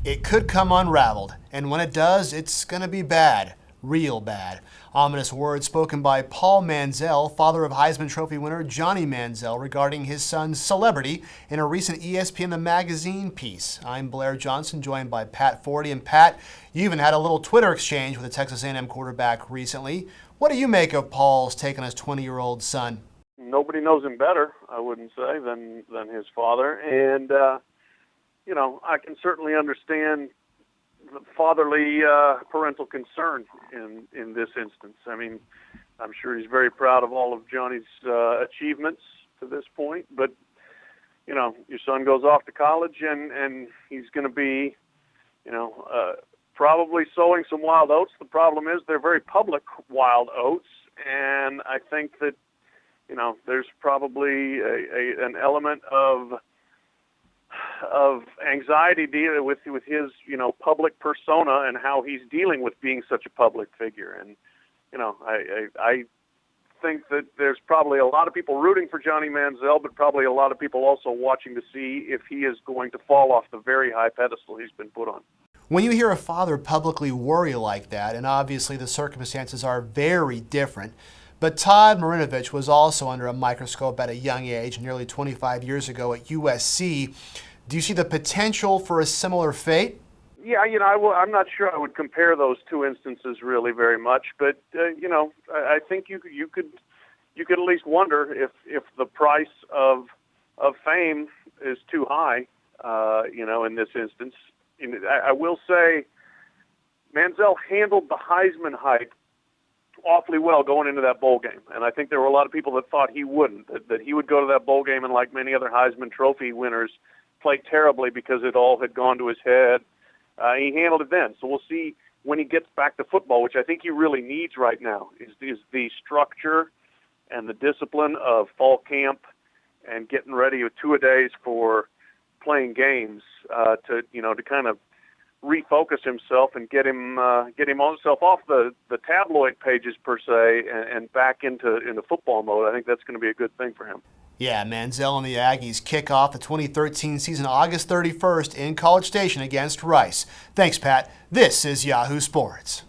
It could come unraveled, and when it does, it's going to be bad. Real bad. Ominous words spoken by Paul Manziel, father of Heisman Trophy winner Johnny Manziel, regarding his son's celebrity in a recent ESPN The Magazine piece. I'm Blair Johnson, joined by Pat Forty. And Pat, you even had a little Twitter exchange with the Texas A&M quarterback recently. What do you make of Paul's take on his 20-year-old son? Nobody knows him better, I wouldn't say, than his father. And, I can certainly understand the fatherly parental concern in this instance. I mean, I'm sure he's very proud of all of Johnny's achievements to this point. But, your son goes off to college and he's going to be, probably sowing some wild oats. The problem is they're very public wild oats. And I think that, there's probably an element of anxiety dealing with his, public persona and how he's dealing with being such a public figure. And, I think that there's probably a lot of people rooting for Johnny Manziel, but probably a lot of people also watching to see if he is going to fall off the very high pedestal he's been put on. When you hear a father publicly worry like that, and obviously the circumstances are very different, but Todd Marinovich was also under a microscope at a young age, nearly 25 years ago at USC. Do you see the potential for a similar fate? Yeah, I'm not sure I would compare those two instances really very much, but I think you could at least wonder if the price of fame is too high, in this instance. I will say, Manziel handled the Heisman hype awfully well going into that bowl game, and I think there were a lot of people that thought he wouldn't, that he would go to that bowl game and, like many other Heisman Trophy winners, play terribly because it all had gone to his head. He handled it then, so we'll see when he gets back to football, which I think he really needs right now, is the structure and the discipline of fall camp and getting ready with two-a-days for playing games to kind of refocus himself and get himself off the tabloid pages per se and back into football mode. I think that's going to be a good thing for him. Yeah, Manziel and the Aggies kick off the 2013 season August 31st in College Station against Rice. Thanks, Pat. This is Yahoo Sports.